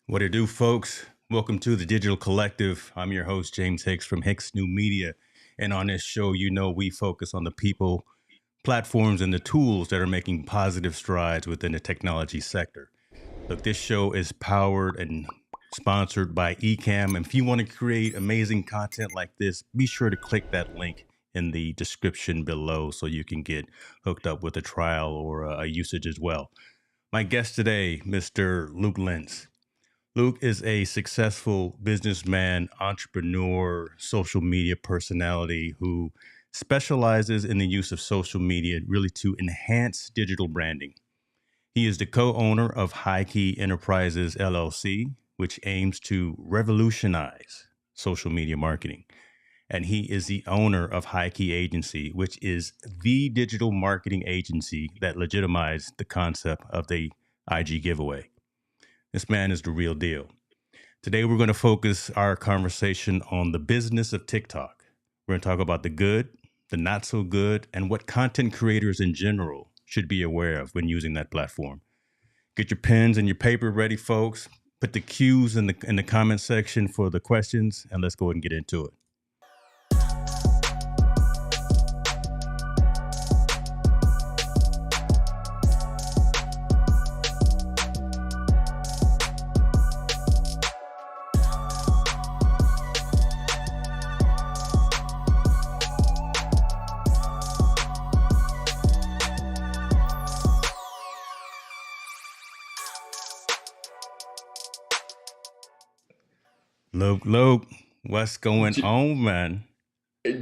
What it do, folks? Welcome to the Digital Collective. I'm your host, James Hicks from Hicks New Media. And on this show, we focus on the people, platforms, and the tools that are making positive strides within the technology sector. Look, this show is powered and sponsored by Ecamm. And if you want to create amazing content like this, be sure to click that link in the description below so you can get hooked up with a trial or a usage as well. My guest today, Mr. Luke Lintz. Luke is a successful businessman, entrepreneur, social media personality who specializes in the use of social media really to enhance digital branding. He is the co-owner of HighKey Enterprises, LLC, which aims to revolutionize social media marketing. And he is the owner of HighKey Agency, which is the digital marketing agency that legitimized the concept of the IG giveaway. This man is the real deal. Today, we're going to focus our conversation on the business of TikTok. We're going to talk about the good, the not so good, and what content creators in general should be aware of when using that platform. Get your pens and your paper ready, folks. Put the cues in the comment section for the questions, and let's go ahead and get into it. Luke, what's going on, man?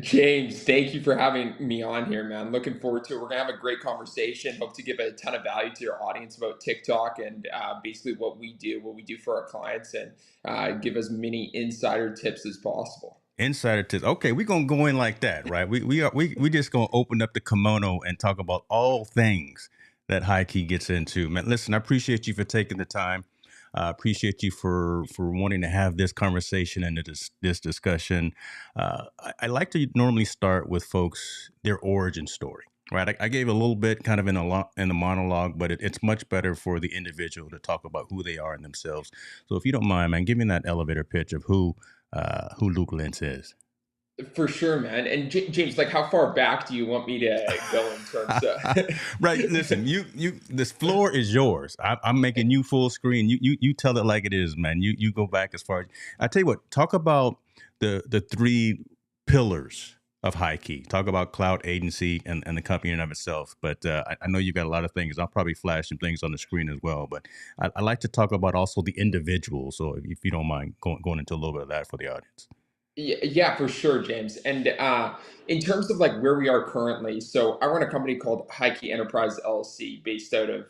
James, thank you for having me on here, man. Looking forward to it. We're going to have a great conversation. Hope to give a ton of value to your audience about TikTok and basically what we do for our clients, and give as many insider tips as possible. Insider tips. Okay, we're gonna go in like that, right? We just gonna open up the kimono and talk about all things that HighKey gets into. Man, listen, I appreciate you for taking the time. I appreciate you for wanting to have this conversation and this discussion. I like to normally start with folks their origin story, right? I gave a little bit kind of in the monologue, but it's much better for the individual to talk about who they are and themselves. So if you don't mind, man, give me that elevator pitch of who Luke Lintz is. For sure, man. And James, like, how far back do you want me to go in terms of? Right. Listen, this floor is yours. I'm making you full screen. You tell it like it is, man. You go back as far as I tell you what. Talk about the three pillars of HighKey. Talk about cloud agency and the company in and of itself. But I know you got a lot of things. I'll probably flash some things on the screen as well. But I like to talk about also the individual. So if you don't mind going into a little bit of that for the audience. Yeah, for sure, James. And in terms of like where we are currently, so I run a company called HighKey Enterprise LLC based out of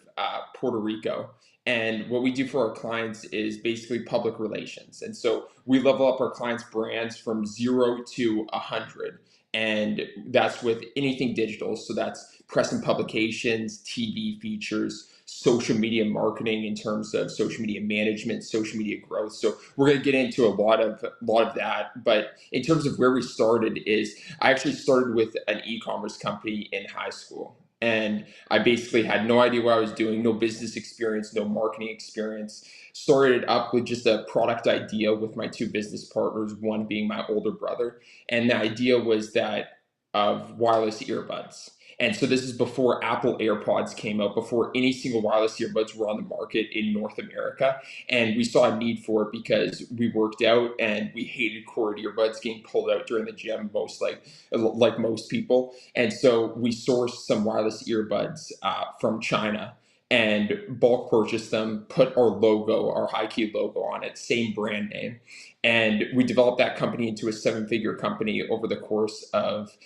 Puerto Rico. And what we do for our clients is basically public relations. And so we level up our clients' brands from 0 to 100. And that's with anything digital. So that's press and publications, TV features, social media marketing in terms of social media management, social media growth. So we're going to get into a lot of that. But in terms of where we started, is I actually started with an e-commerce company in high school. And I basically had no idea what I was doing, no business experience, no marketing experience. Started up with just a product idea with my two business partners, one being my older brother. And the idea was that of wireless earbuds. And so this is before Apple AirPods came out, before any single wireless earbuds were on the market in North America. And we saw a need for it because we worked out and we hated cord earbuds getting pulled out during the gym, like most people. And so we sourced some wireless earbuds from China and bulk purchased them, put our logo, our HighKey logo on it, same brand name. And we developed that company into a 7-figure company over the course of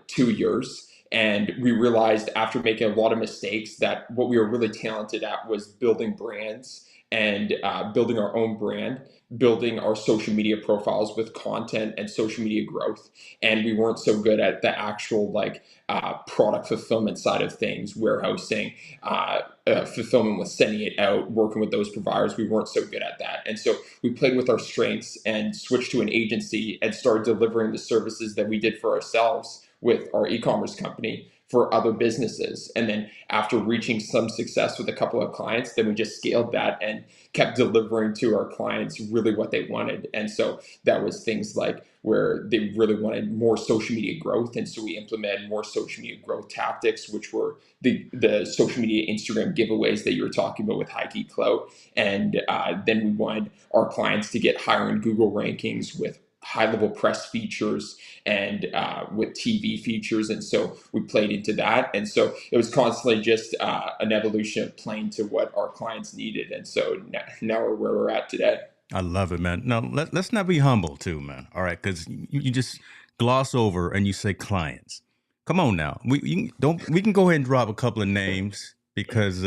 2 years. And we realized after making a lot of mistakes that what we were really talented at was building brands and building our own brand, building our social media profiles with content and social media growth. And we weren't so good at the actual product fulfillment side of things, warehousing, fulfillment with sending it out, working with those providers. We weren't so good at that. And so we played with our strengths and switched to an agency and started delivering the services that we did for ourselves with our e-commerce company for other businesses. And then after reaching some success with a couple of clients, then we just scaled that and kept delivering to our clients really what they wanted. And so that was things like where they really wanted more social media growth. And so we implemented more social media growth tactics, which were the social media Instagram giveaways that you were talking about with HighKey Clout. And then we wanted our clients to get higher in Google rankings with high level press features and with TV features. And so we played into that. And so it was constantly just an evolution of playing to what our clients needed. And so now we're where we're at today. I love it, man. Now let's not be humble too, man. All right, because you just gloss over and you say clients. Come on now, we can go ahead and drop a couple of names because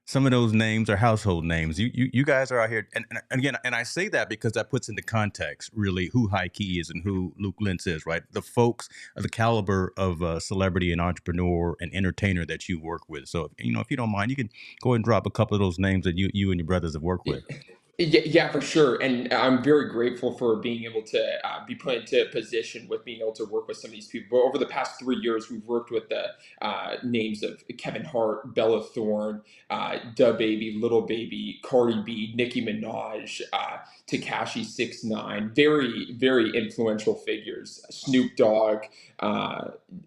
some of those names are household names. You guys are out here, and again, and I say that because that puts into context really who HighKey is and who Luke Lintz is, right? The folks of the caliber of celebrity and entrepreneur and entertainer that you work with. So if you don't mind, you can go ahead and drop a couple of those names that you and your brothers have worked with. Yeah, for sure. And I'm very grateful for being able to be put into a position with being able to work with some of these people. But over the past 3 years, we've worked with the names of Kevin Hart, Bella Thorne, Da Baby, Little Baby, Cardi B, Nicki Minaj, Tekashi 6ix9ine, very, very influential figures. Snoop Dogg,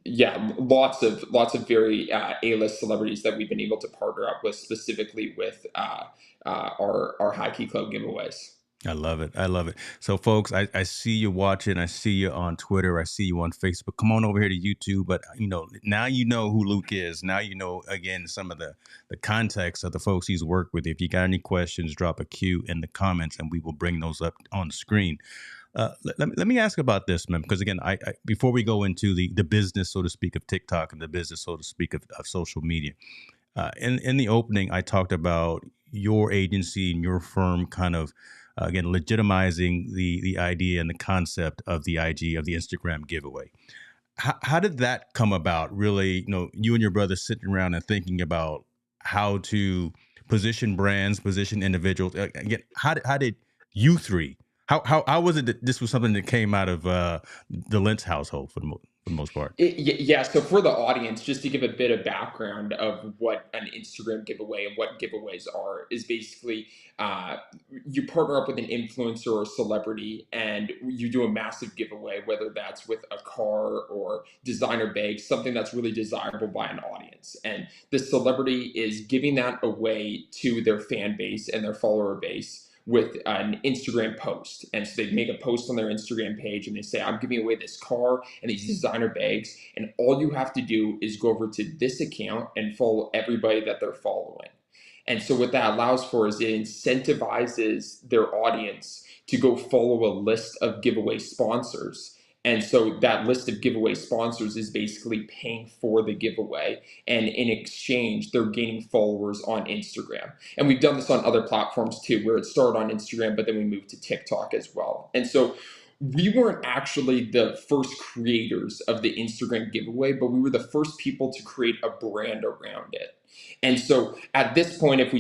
yeah, lots of very A-list celebrities that we've been able to partner up with, specifically with our HighKey Club giveaways. I love it. I love it. So, folks, I see you watching. I see you on Twitter. I see you on Facebook. Come on over here to YouTube. But now you know who Luke is. Now you know again some of the context of the folks he's worked with. If you got any questions, drop a Q in the comments, and we will bring those up on the screen. Let me ask about this, man, because again, I before we go into the business, so to speak, of TikTok and the business, so to speak, of social media. In the opening, I talked about your agency and your firm kind of again legitimizing the idea and the concept of the IG of the Instagram giveaway. How did that come about? Really, you and your brother sitting around and thinking about how to position brands, position individuals. Again, how did you three? How was it that this was something that came out of the Lentz household for the most part? Yeah, so for the audience, just to give a bit of background of what an Instagram giveaway and what giveaways are, is basically uh, you partner up with an influencer or celebrity and you do a massive giveaway, whether that's with a car or designer bags, something that's really desirable by an audience. And the celebrity is giving that away to their fan base and their follower base with an Instagram post. And so they make a post on their Instagram page and they say, I'm giving away this car and these designer bags. And all you have to do is go over to this account and follow everybody that they're following. And so what that allows for is it incentivizes their audience to go follow a list of giveaway sponsors. And so that list of giveaway sponsors is basically paying for the giveaway. And in exchange, they're gaining followers on Instagram. And we've done this on other platforms too, where it started on Instagram, but then we moved to TikTok as well. And so we weren't actually the first creators of the Instagram giveaway, but we were the first people to create a brand around it. And so at this point, if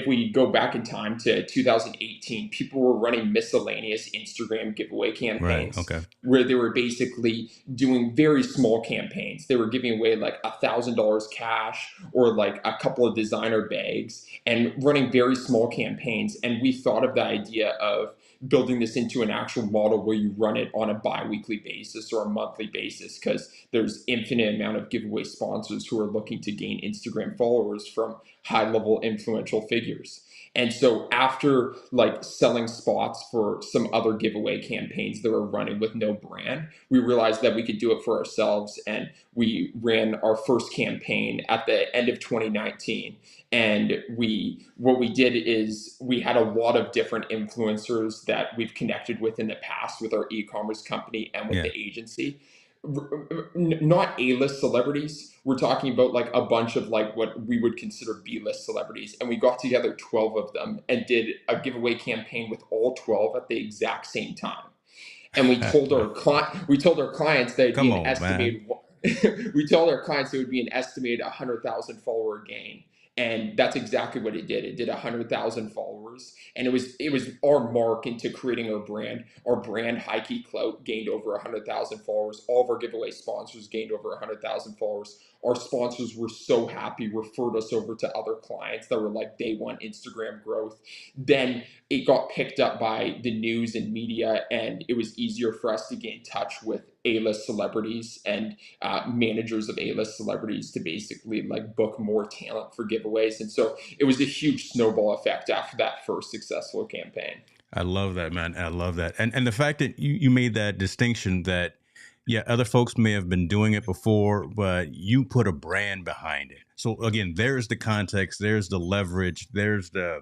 we go back in time to 2018, people were running miscellaneous Instagram giveaway Right. campaigns Okay. where they were basically doing very small campaigns. They were giving away like $1,000 cash or like a couple of designer bags and running very small campaigns. And we thought of the idea of building this into an actual model where you run it on a bi-weekly basis or a monthly basis, because there's infinite amount of giveaway sponsors who are looking to gain Instagram followers from high level influential figures. And so after like selling spots for some other giveaway campaigns that were running with no brand, we realized that we could do it for ourselves. And we ran our first campaign at the end of 2019. And what we did is we had a lot of different influencers that we've connected with in the past with our e-commerce company and with Yeah. the agency. Not A-list celebrities. We're talking about like a bunch of like what we would consider B-list celebrities. And we got together 12 of them and did a giveaway campaign with all 12 at the exact same time. And we told our clients that it'd be Come an on, man. estimated we told our clients it would be an estimated 100,000 follower gain. and that's exactly what it did. It did 100,000 followers, and it was our mark into creating our brand. Our brand, HighKey Clout, gained over 100,000 followers. All of our giveaway sponsors gained over 100,000 followers. Our sponsors were so happy, referred us over to other clients that were like day one Instagram growth. Then it got picked up by the news and media, and it was easier for us to get in touch with A-list celebrities and managers of A-list celebrities to basically like book more talent for giveaways. And so it was a huge snowball effect after that first successful campaign. I love that, man. I love that. And the fact that you made that distinction that, yeah, other folks may have been doing it before, but you put a brand behind it. So again, there's the context, there's the leverage, there's the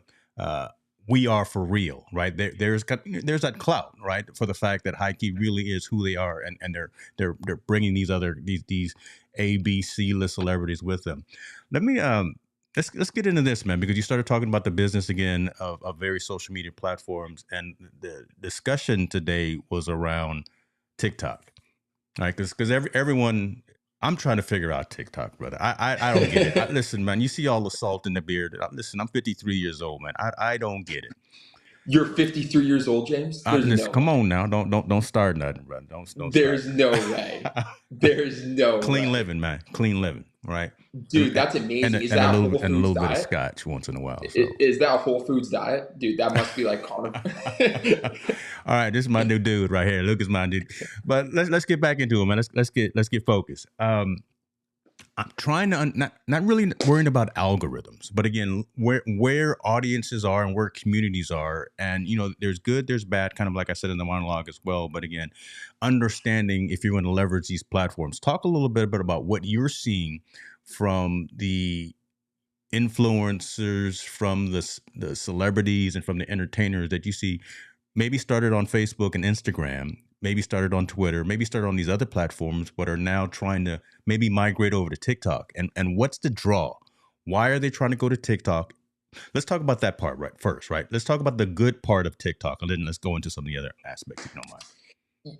we are for real, right? There's that clout, right, for the fact that HighKey really is who they are, and they're bringing these A, B, C list celebrities with them. Let me let's get into this, man, because you started talking about the business again of various social media platforms, and the discussion today was around TikTok, right? Because everyone, I'm trying to figure out TikTok, brother. I don't get it. Listen, man, you see all the salt in the beard. Listen, I'm 53 years old, man. I don't get it. You're 53 years old, James? There's Listen, no come way. on now. Don't start nothing, brother. Don't start. There's no way. There's no Clean way. living, man. Clean living, right? Dude, that's amazing. Is And that a Whole a Foods little bit of diet? scotch once in a while. So. Is that a Whole Foods diet? Dude, that must be like All right, this is my new dude right here. Lucas, my dude. But let's get back into it, man. Let's get focused. I'm trying to not really worrying about algorithms, but again, where audiences are and where communities are, and there's good, there's bad, kind of like I said in the monologue as well. But again, understanding if you're going to leverage these platforms. Talk a little bit about what you're seeing from the influencers, from the celebrities, and from the entertainers that you see maybe started on Facebook and Instagram, maybe started on Twitter, maybe started on these other platforms, but are now trying to maybe migrate over to TikTok. And what's the draw? Why are they trying to go to TikTok? Let's talk about that part first, right? Let's talk about the good part of TikTok, and then let's go into some of the other aspects, if you don't mind.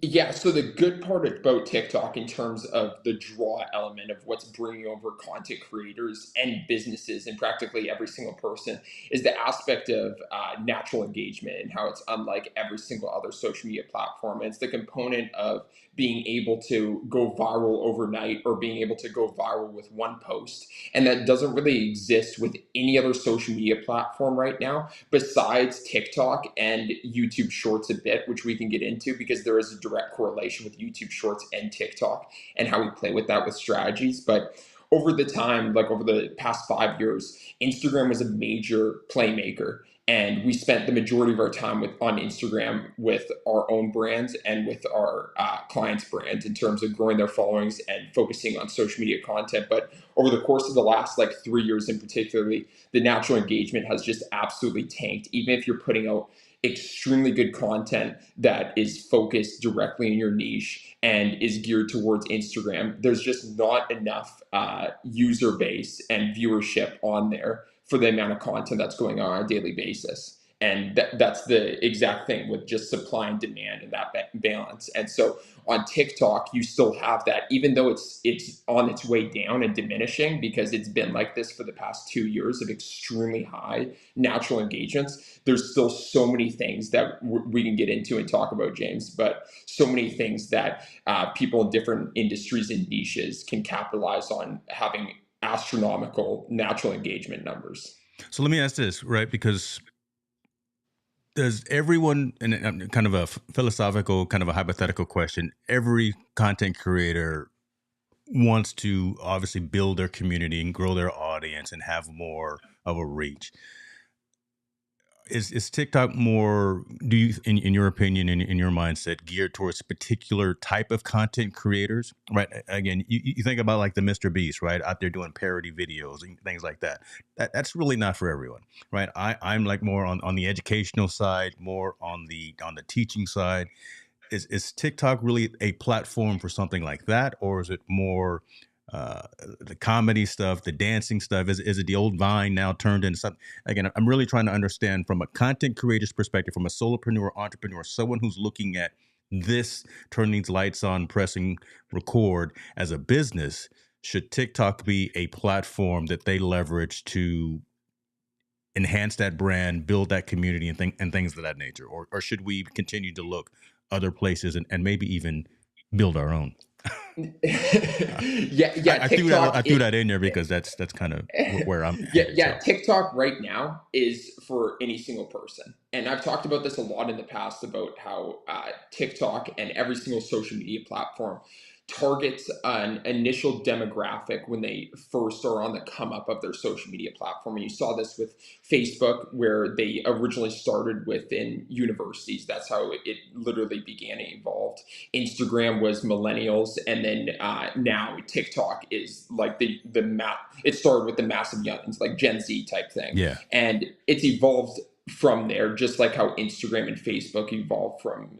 Yeah, so the good part about TikTok in terms of the draw element of what's bringing over content creators and businesses and practically every single person is the aspect of natural engagement and how it's unlike every single other social media platform. And it's the component of being able to go viral overnight or being able to go viral with one post. And that doesn't really exist with any other social media platform right now, besides TikTok and YouTube Shorts a bit, which we can get into because there is a direct correlation with YouTube Shorts and TikTok and how we play with that with strategies. But over the time, like over the past 5 years, Instagram was a major playmaker. And we spent the majority of our time on Instagram with our own brands and with our clients' brands in terms of growing their followings and focusing on social media content. But over the course of the last 3 years in particularly, the natural engagement has just absolutely tanked. Even if you're putting out extremely good content that is focused directly in your niche and is geared towards Instagram, there's just not enough user base and viewership on there for the amount of content that's going on a daily basis. And that's the exact thing with just supply and demand and that balance. And so on TikTok, you still have that, even though it's on its way down and diminishing because it's been like this for the past 2 years of extremely high natural engagements. There's still so many things that we can get into and talk about, James, but so many things that people in different industries and niches can capitalize on having astronomical natural engagement numbers. So let me ask this, right? Because does everyone, and kind of a philosophical, kind of a hypothetical question, every content creator wants to obviously build their community and grow their audience and have more of a reach. Is TikTok more, do you, in your opinion, in your mindset, geared towards a particular type of content creators, right? Again, you think about like the Mr. Beast, right? Out there doing parody videos and things like that. That's really not for everyone, right? I'm like more on the educational side, more on the teaching side. Is TikTok really a platform for something like that? Or is it more the comedy stuff, the dancing stuff? Is it the old Vine now turned into something? Again, I'm really trying to understand from a content creator's perspective, from a solopreneur, entrepreneur, someone who's looking at this, turning these lights on, pressing record as a business. should TikTok be a platform that they leverage to enhance that brand, build that community, and things of that nature, or should we continue to look other places and maybe even build our own? Yeah, I threw that TikTok. I threw that in there because that's kind of where I'm headed. Yeah, So TikTok right now is for any single person. And I've talked about this a lot in the past about how TikTok and every single social media platform targets an initial demographic when they first are on the come up of their social media platform. And you saw this with Facebook, where they originally started within universities. That's how it literally began and evolved. Instagram was millennials, and then now TikTok is like it started with the massive youngins, like Gen Z type thing, yeah, and it's evolved from there, just like how Instagram and Facebook evolved from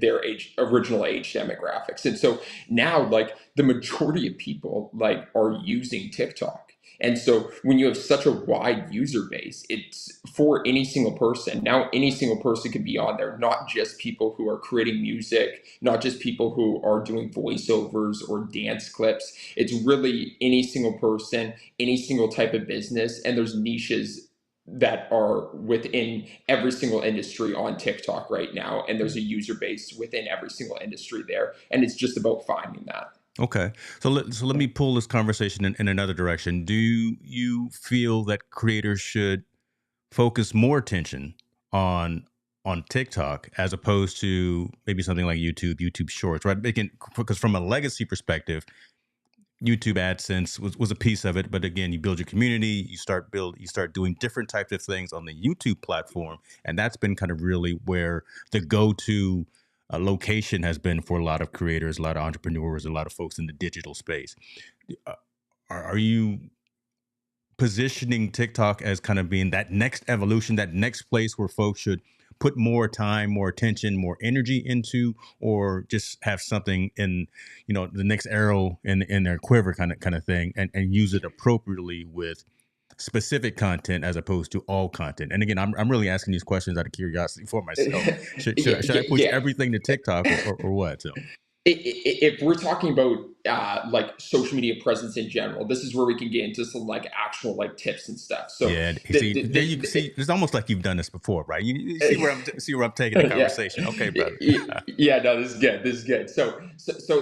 their original age demographics. And so now, like, the majority of people like are using TikTok. And so when you have such a wide user base, it's for any single person. Now any single person can be on there, not just people who are creating music, not just people who are doing voiceovers or dance clips. It's really any single person, any single type of business, and there's niches that are within every single industry on TikTok right now, and there's a user base within every single industry there, and it's just about finding that. okay. So let me pull this conversation in another direction. Do you feel that creators should focus more attention on TikTok as opposed to maybe something like YouTube Shorts, right? Because from a legacy perspective, YouTube AdSense was a piece of it, but again, you build your community, you start doing different types of things on the YouTube platform, and that's been kind of really where the go-to location has been for a lot of creators, a lot of entrepreneurs, a lot of folks in the digital space. Uh, are you positioning TikTok as kind of being that next evolution, that next place where folks should put more time, more attention, more energy into, or just have something in, the next arrow in their quiver kind of thing, and use it appropriately with specific content as opposed to all content. And again, I'm really asking these questions out of curiosity for myself. Should I push Yeah. everything to TikTok or what? So If we're talking about like social media presence in general, this is where we can get into some like actual like tips and stuff. So yeah, you the, see, the, there you can see. It's almost like you've done this before, right? You see where I'm taking the yeah. conversation. Okay, brother. Yeah, no, this is good. This is good. So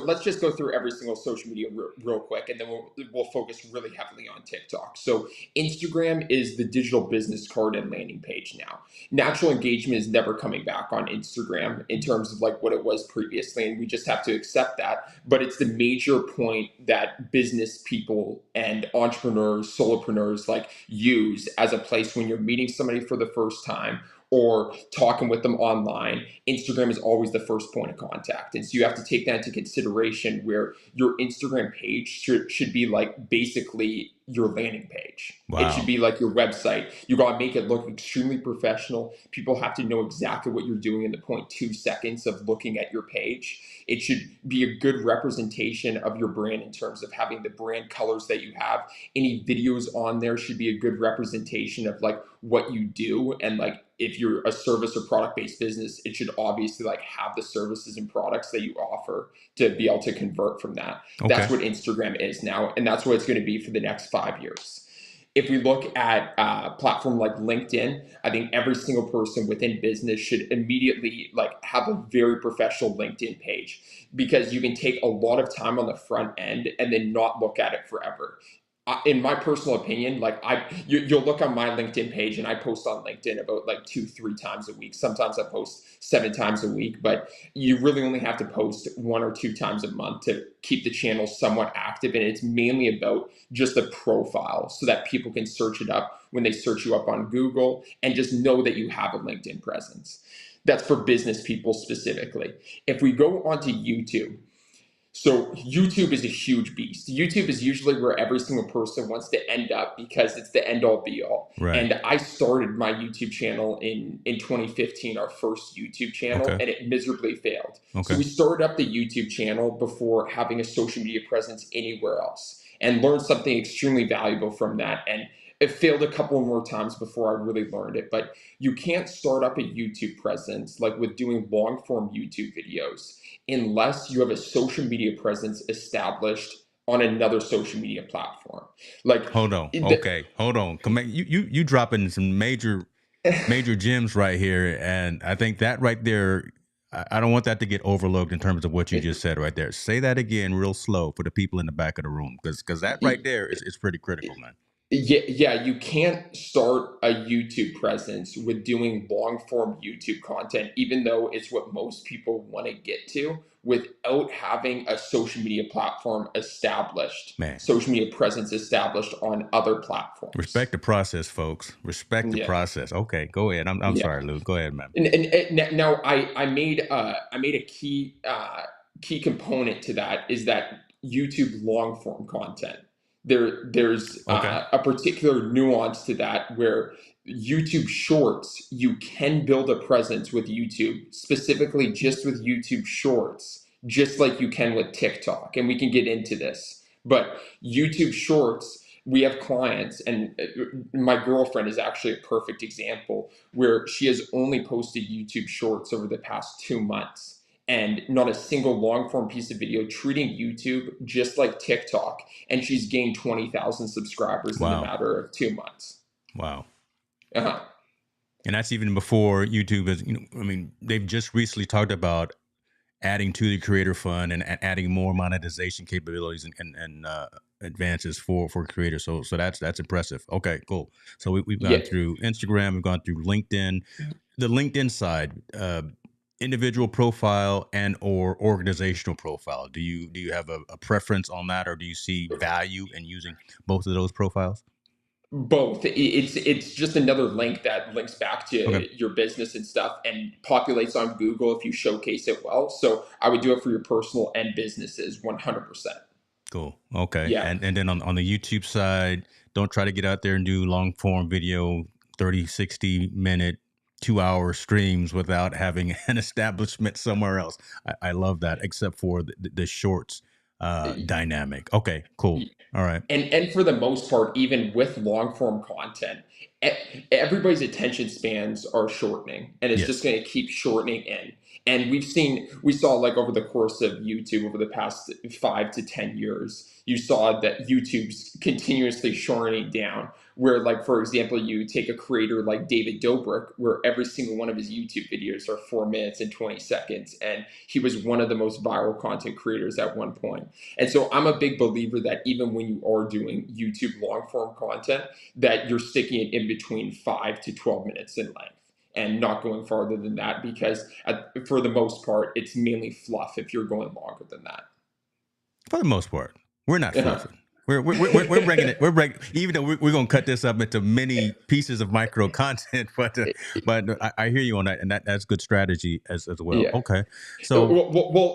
let's just go through every single social media real quick, and then we'll focus really heavily on TikTok. So Instagram is the digital business card and landing page now. Natural engagement is never coming back on Instagram in terms of like what it was previously, and we just have to accept that. But it's the major point that business people and entrepreneurs, solopreneurs like use as a place when you're meeting somebody for the first time or talking with them online. Instagram is always the first point of contact. And so you have to take that into consideration, where your Instagram page should be like basically your landing page. It should Wow. be like your website. You got to make it look extremely professional. People have to know exactly what you're doing in the 0.2 seconds of looking at your page. It should be a good representation of your brand in terms of having the brand colors that you have. Any videos on there should be a good representation of like what you do, and like if you're a service or product based business, it should obviously like have the services and products that you offer to be able to convert from that. That's Okay. what Instagram is now, and that's what it's going to be for the next 5 years. If we look at a platform like LinkedIn, I think every single person within business should immediately like have a very professional LinkedIn page, because you can take a lot of time on the front end and then not look at it forever. In my personal opinion, like you'll look on my LinkedIn page, and I post on LinkedIn about like 2-3 times a week. Sometimes I post 7 times a week, but you really only have to post 1 or 2 times a month to keep the channel somewhat active. And it's mainly about just a profile so that people can search it up when they search you up on Google, and just know that you have a LinkedIn presence. That's for business people specifically. If we go onto YouTube, so YouTube is a huge beast. YouTube is usually where every single person wants to end up, because it's the end all be all. Right. And I started my YouTube channel in 2015, our first YouTube channel, Okay. and it miserably failed. So Okay. we started up the YouTube channel before having a social media presence anywhere else, and learned something extremely valuable from that. And it failed a couple more times before I really learned it. But you can't start up a YouTube presence like with doing long form YouTube videos unless you have a social media presence established on another social media platform. Like, Hold on. Okay, hold on. You dropping some major gems right here, and I think that right there, I don't want that to get overlooked in terms of what you just said right there. Say that again real slow for the people in the back of the room, because that right there is pretty critical, man. yeah, you can't start a YouTube presence with doing long form YouTube content, even though it's what most people want to get to, without having a social media platform established, Man, social media presence established on other respect platforms. the process, folks. Respect the Yeah, process. Okay, go ahead. I'm yeah. sorry, Luke. Go ahead, man. And now I made a key component to that is that YouTube long form content. There's Okay. a particular nuance to that where YouTube Shorts, you can build a presence with YouTube, specifically just with YouTube Shorts, just like you can with TikTok, and we can get into this. But YouTube Shorts, we have clients, and my girlfriend is actually a perfect example where she has only posted YouTube shorts over the past 2 months and not a single long form piece of video, treating YouTube just like TikTok. And she's gained 20,000 subscribers in the Wow. matter of 2 months. Wow. Uh-huh. And that's even before YouTube is, I mean, they've just recently talked about adding to the creator fund and adding more monetization capabilities and advances for creators. So that's impressive. Okay, cool. So we've Yeah. gone through Instagram, we've gone through LinkedIn. The LinkedIn side, individual profile and or organizational profile. Do you have a preference on that, or do you see value in using both of those profiles? Both. It's just another link that links back Okay. to your business and stuff and populates on Google if you showcase it well. So I would do it for your personal and businesses 100%. Cool. Okay. Yeah. And then on the YouTube side, don't try to get out there and do long form video, 30, 60 minute, 2 hour streams without having an establishment somewhere else. I love that, except for the shorts dynamic. Okay, cool. All right. And for the most part, even with long form content, everybody's attention spans are shortening, and it's just Yes. going to keep shortening in. And we saw like over the course of YouTube over the past 5 to 10 years, you saw that YouTube's continuously shortening down. Where, like, for example, you take a creator like David Dobrik, where every single one of his YouTube videos are 4 minutes and 20 seconds, and he was one of the most viral content creators at one point. And so I'm a big believer that even when you are doing YouTube long form content, that you're sticking it in between 5 to 12 minutes in length and not going farther than that because for the most part, it's mainly fluff if you're going longer than that. For the most part, we're not Uh-huh. fluffing. We're bringing it. We're breaking, even though we're going to cut this up into many pieces of micro content. But I hear you on that, and that's good strategy as well. Yeah. Okay, so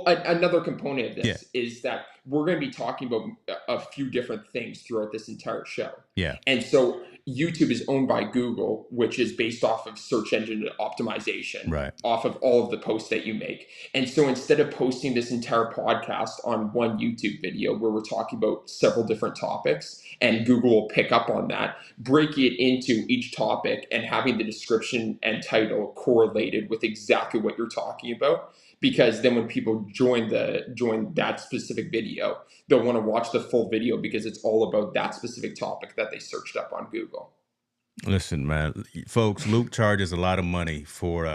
Another component of yeah, this is that we're going to be talking about a few different things throughout this entire show. yeah, And so YouTube is owned by Google, which is based off of search engine optimization, right. off of all of the posts that you make. And so instead of posting this entire podcast on one YouTube video where we're talking about several different topics and Google will pick up on that, break it into each topic and having the description and title correlated with exactly what you're talking about, because then when people join that specific video, they'll want to watch the full video because it's all about that specific topic that they searced up on Google. Listen, man, folks, Luke charges a lot of money for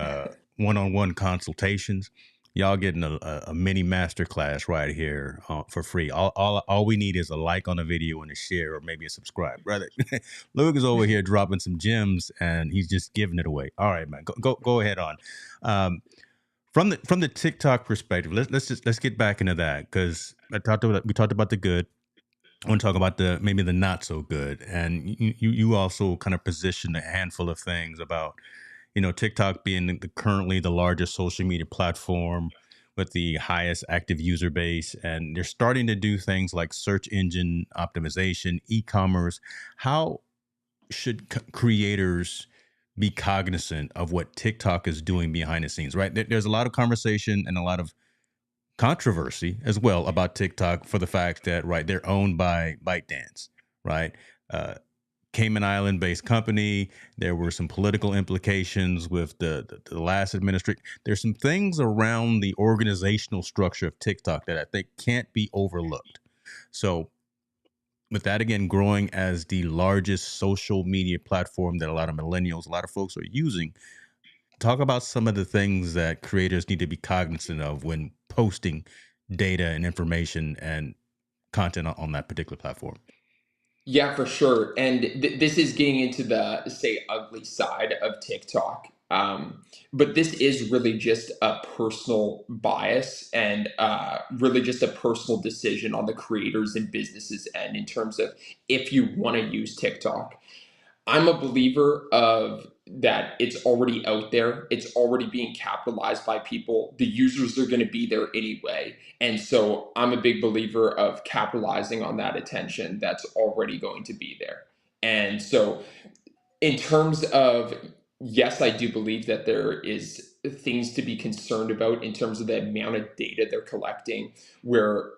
one-on-one consultations. Y'all getting a mini master class right here for free. All we need is a like on the video and a share or maybe a subscribe, brother. Luke is over here dropping some gems and he's just giving it away. All right, man, go ahead on. Um, from the TikTok perspective, let's get back into that because we talked about the good. I want to talk about the maybe the not so good, and you also kind of positioned a handful of things about TikTok being currently the largest social media platform with the highest active user base, and they're starting to do things like search engine optimization, e-commerce. How should creators be cognizant of what TikTok is doing behind the scenes? Right, there's a lot of conversation and a lot of controversy as well about TikTok for the fact that they're owned by ByteDance, right? Uh, Cayman Island based company. There were some political implications with the last administration. There's some things around the organizational structure of TikTok that I think can't be overlooked. So with that, again, growing as the largest social media platform that a lot of millennials, a lot of folks are using, talk about some of the things that creators need to be cognizant of when posting data and information and content on that particular platform. Yeah, for sure. And this is getting into the, say, ugly side of TikTok. But this is really just a personal bias and really just a personal decision on the creators and businesses end in terms of if you want to use TikTok. I'm a believer of that it's already out there. It's already being capitalized by people. The users are going to be there anyway. And so I'm a big believer of capitalizing on that attention that's already going to be there. And so in terms of, yes, I do believe that there is things to be concerned about in terms of the amount of data they're collecting, where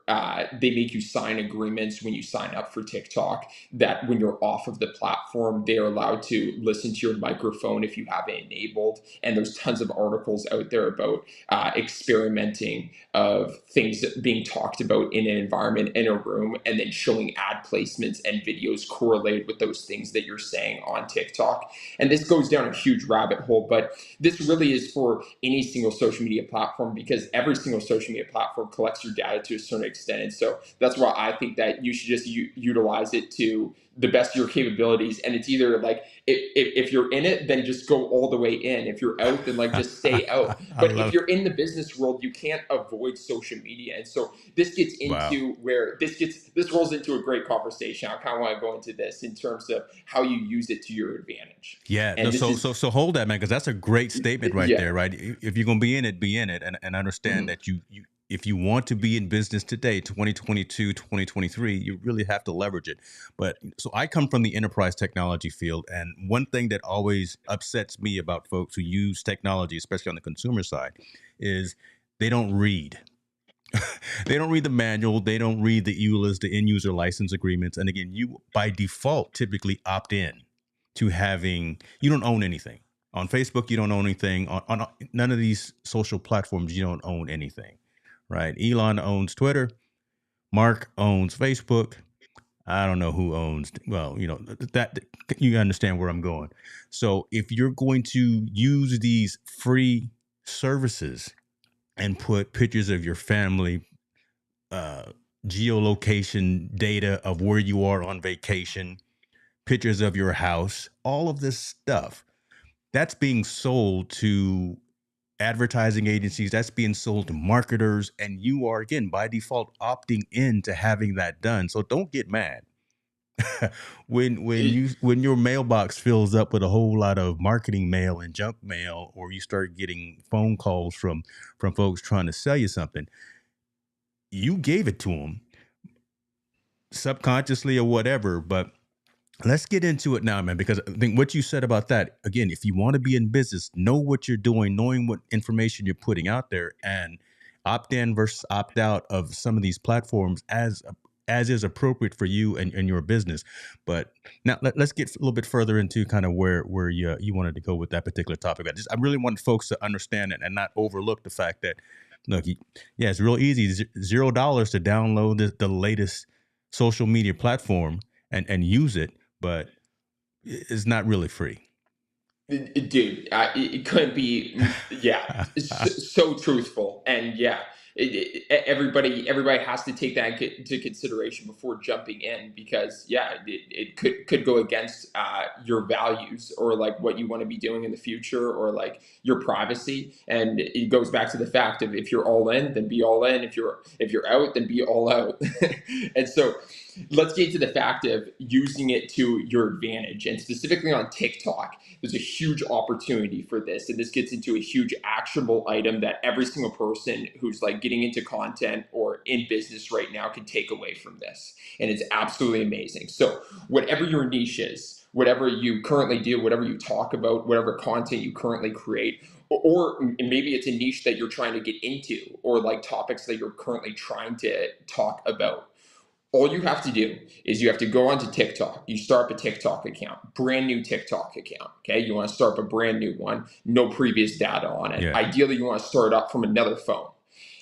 they make you sign agreements when you sign up for TikTok that when you're off of the platform, they are allowed to listen to your microphone if you have it enabled. And there's tons of articles out there about experimenting of things being talked about in an environment, in a room, and then showing ad placements and videos correlated with those things that you're saying on TikTok. And this goes down a huge rabbit hole, but this really is for any single social media platform because every single social media platform collects your data to a certain extent. And so that's why I think that you should just utilize it to the best of your capabilities. And it's either like, if you're in it, then just go all the way in. If you're out, then like just stay out. I But if love. you're in the business world, you can't avoid social media. And so this gets Wow. into where this rolls into a great conversation. I kind of want to go into this in terms of how you use it to your advantage. Yeah, no, And this so hold that, man, because that's a great statement right yeah. there, right? If you're gonna be in it, and understand Mhm. that you if you want to be in business today, 2022, 2023, you really have to leverage it. But so I come from the enterprise technology field, and one thing that always upsets me about folks who use technology, especially on the consumer side, is they don't read. They don't read the manual. They don't read the EULAs, the end user license agreements. And again, you by default typically opt in to having, you don't own anything. On Facebook, you don't own anything. On none of these social platforms, you don't own anything, right? Elon owns Twitter. Mark owns Facebook. I don't know who owns, well, that you understand where I'm going. So if you're going to use these free services and put pictures of your family, uh, geolocation data of where you are on vacation, pictures of your house, all of this stuff that's being sold to advertising agencies, that's being sold to marketers, and you are again by default opting in to having that done. So don't get mad when your mailbox fills up with a whole lot of marketing mail and junk mail, or you start getting phone calls from folks trying to sell you something. You gave it to them subconsciously or whatever, but let's get into it now, man, because I think what you said about that, again, if you want to be in business, know what you're doing, knowing what information you're putting out there, and opt in versus opt out of some of these platforms as is appropriate for you and your business. But now let's get a little bit further into kind of where you wanted to go with that particular topic. I really want folks to understand it and not overlook the fact that, look, yeah, it's real easy, $0 to download the latest social media platform and use it, but it's not really free. Dude, it couldn't be, yeah, so truthful. And yeah, everybody has to take that into consideration before jumping in because yeah, it could go against your values or like what you want to be doing in the future or like your privacy. And it goes back to the fact of if you're all in, then be all in. If you're out, then be all out. And so let's get to the fact of using it to your advantage. And specifically on TikTok, there's a huge opportunity for this. And this gets into a huge actionable item that every single person who's like getting into content or in business right now can take away from this. And it's absolutely amazing. So, whatever your niche is, whatever you currently do, whatever you talk about, whatever content you currently create, or maybe it's a niche that you're trying to get into, or like topics that you're currently trying to talk about, all you have to do is you have to go onto TikTok. You start up a TikTok account, brand new TikTok account. Okay. You want to start up a brand new one, no previous data on it. Yeah. Ideally, you want to start it up from another phone.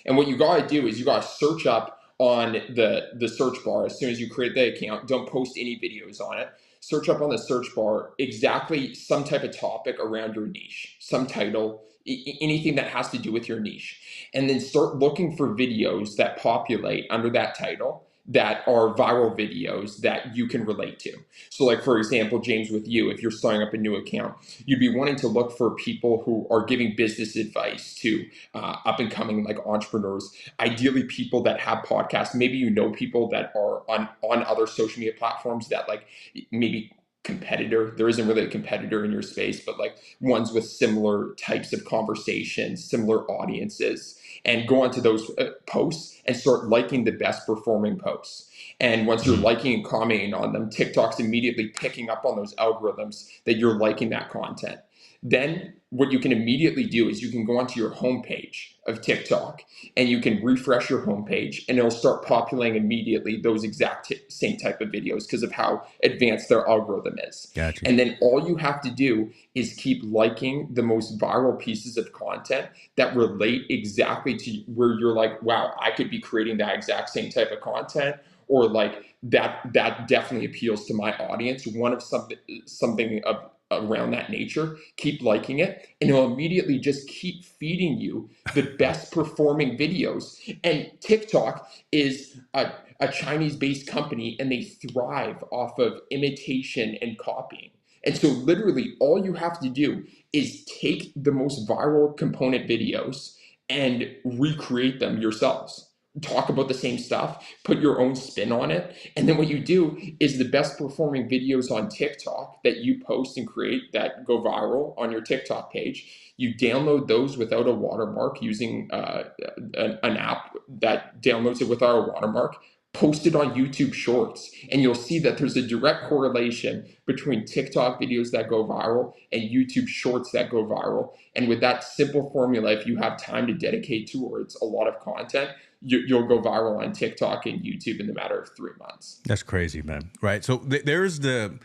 And what you got to do is you got to search up on the search bar as soon as you create the account. Don't post any videos on it. Search up on the search bar exactly some type of topic around your niche, some title, anything that has to do with your niche, and then start looking for videos that populate under that title that are viral videos that you can relate to. So, like for example, James, with you, if you're starting up a new account, you'd be wanting to look for people who are giving business advice to up and coming like entrepreneurs, ideally people that have podcasts. Maybe you know people that are on other social media platforms that like maybe competitor. There isn't really a competitor in your space, but like ones with similar types of conversations, similar audiences, and go onto those posts and start liking the best performing posts. And once you're liking and commenting on them, TikTok's immediately picking up on those algorithms that you're liking that content. Then what you can immediately do is you can go onto your homepage of TikTok and you can refresh your homepage and it'll start populating immediately those exact same type of videos because of how advanced their algorithm is. Gotcha. And then all you have to do is keep liking the most viral pieces of content that relate exactly to where you're like, wow, I could be creating that exact same type of content, or like that definitely appeals to my audience. One of something of around that nature, keep liking it, and it'll immediately just keep feeding you the best performing videos. And TikTok is a Chinese-based company, and they thrive off of imitation and copying. And so literally all you have to do is take the most viral component videos and recreate them yourselves. Talk about the same stuff, put your own spin on it. And then what you do is the best performing videos on TikTok that you post and create that go viral on your TikTok page, you download those without a watermark using an app that downloads it without a watermark, post it on YouTube Shorts, and you'll see that there's a direct correlation between TikTok videos that go viral and YouTube Shorts that go viral. And with that simple formula, if you have time to dedicate towards a lot of content, you'll go viral on TikTok and YouTube in the matter of 3 months. That's crazy, man. Right. So there's the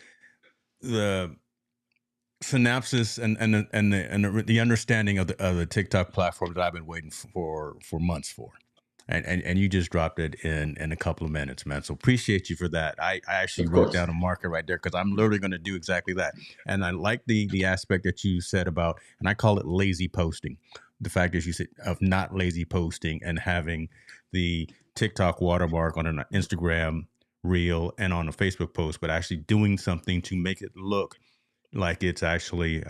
synopsis and the understanding of the TikTok platform that I've been waiting for months for. And you just dropped it in a couple of minutes, man. So appreciate you for that. I actually wrote down a marker right there because I'm literally going to do exactly that. And I like the aspect that you said about, and I call it lazy posting. The fact that you said of not lazy posting and having the TikTok watermark on an Instagram reel and on a Facebook post, but actually doing something to make it look like it's actually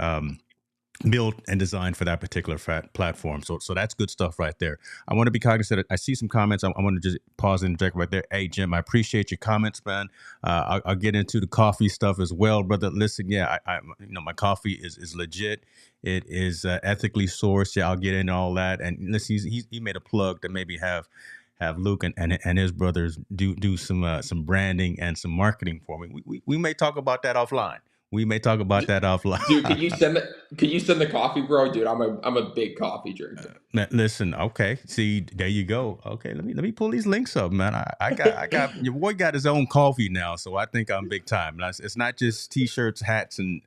built and designed for that particular platform. So that's good stuff right there. I want to be cognizant. I see some comments. I want to just pause and interject right there. Hey, Jim, I appreciate your comments, man. I'll get into the coffee stuff as well, brother. Listen, yeah, I my coffee is legit. It is ethically sourced. Yeah, I'll get into all that. And listen, he made a plug to maybe have Luke and his brothers do some branding and some marketing for me. We may talk about that offline. We may talk about that offline. Dude, could you send the coffee, bro? Dude, I'm a big coffee drinker. Listen, okay. See, there you go. Okay, let me pull these links up, man. I got your boy got his own coffee now, so I think I'm big time. It's not just t-shirts, hats, and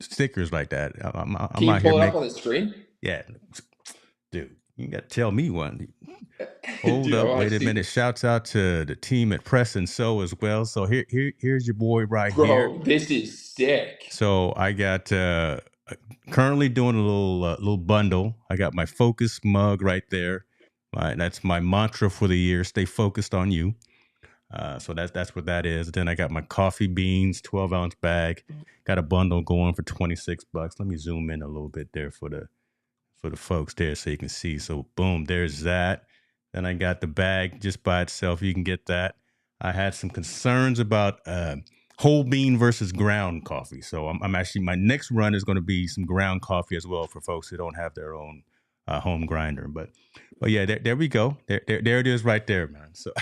stickers like that. I'm Can you out pull here it up on the screen? yeah, dude. You got to tell me one. Hold Dude, up, wait a minute. Shouts out to the team at Press and So as well. So here's your boy right here. Bro, this is sick. So I got currently doing a little bundle. I got my focus mug right there. That's my mantra for the year: stay focused on you. So that's what that is. Then I got my coffee beans, 12-ounce bag. Got a bundle going for $26. Let me zoom in a little bit there for the folks there so you can see. So boom, there's that. Then I got the bag just by itself. You can get that. I had some concerns about whole bean versus ground coffee. So I'm actually, my next run is going to be some ground coffee as well for folks who don't have their own home grinder. But yeah, there we go. There it is right there, man. So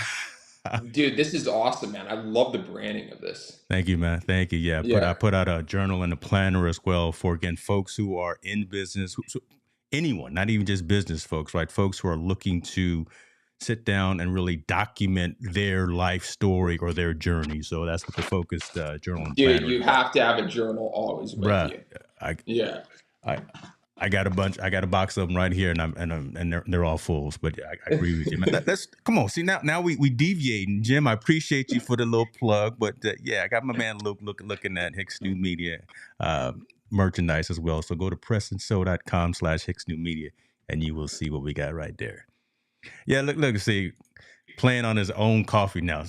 Dude, this is awesome, man. I love the branding of this. thank you, man. Thank you. Yeah, I put out a journal and a planner as well for, again, folks who are in business, anyone, not even just business folks, right? Folks who are looking to sit down and really document their life story or their journey. So that's what the focused journal and planner. Dude, you have to have a journal always with you. I I got a bunch. I got a box of them right here, and they're all fulls. But yeah, I agree with you, man. Let's come on. See now we deviating, Jim. I appreciate you for the little plug, but yeah, I got my man Luke looking at Hicks New Media uh, merchandise as well. So go to pressandsew.com/Hicks New Media, and you will see what we got right there. Yeah, look, see, playing on his own coffee now.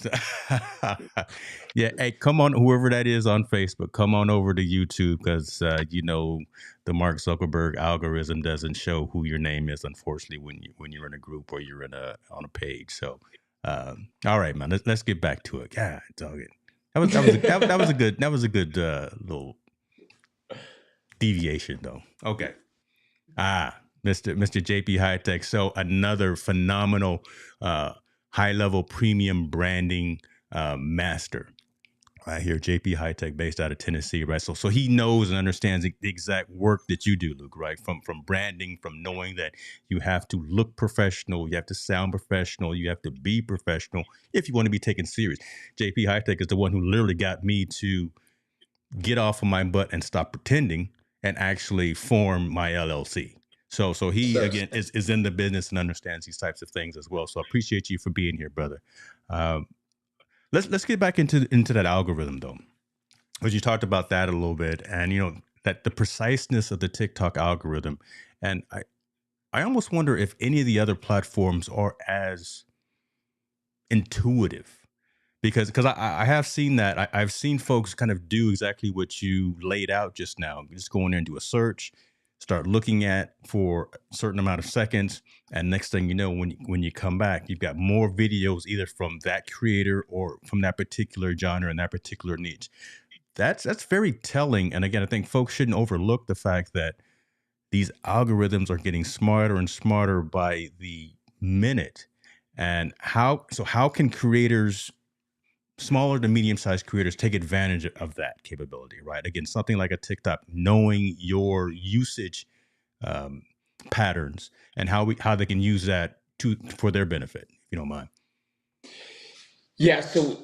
Yeah, hey, come on, whoever that is on Facebook, come on over to YouTube because the Mark Zuckerberg algorithm doesn't show who your name is, unfortunately, when you're in a group or you're on a page. So, all right, man, let's get back to it. God, dog it. That was a good little deviation though. Okay. Mr. JP High Tech. So another phenomenal high level premium branding master. Right here, JP High Tech, based out of Tennessee, right? So he knows and understands the exact work that you do, Luke, right? From branding, from knowing that you have to look professional, you have to sound professional, you have to be professional if you want to be taken serious. JP High Tech is the one who literally got me to get off of my butt and stop pretending and actually form my LLC. So he So again is in the business and understands these types of things as well. So I appreciate you for being here, brother. Um, let's get back into that algorithm though, because you talked about that a little bit, and that the preciseness of the TikTok algorithm, and I almost wonder if any of the other platforms are as intuitive because I have seen that I've seen folks kind of do exactly what you laid out just now. Just go in there and do a search, start looking at for a certain amount of seconds, and next thing you know, when you come back, you've got more videos either from that creator or from that particular genre and that particular niche. That's very telling. And again, I think folks shouldn't overlook the fact that these algorithms are getting smarter and smarter by the minute. And how can creators, smaller to medium-sized creators, take advantage of that capability, right? Again, something like a TikTok, knowing your usage patterns and how they can use that for their benefit, if you don't mind. yeah, so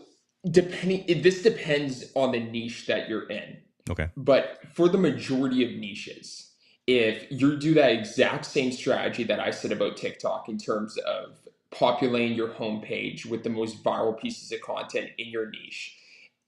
this depends on the niche that you're in. Okay. But for the majority of niches, if you do that exact same strategy that I said about TikTok in terms of populating your homepage with the most viral pieces of content in your niche,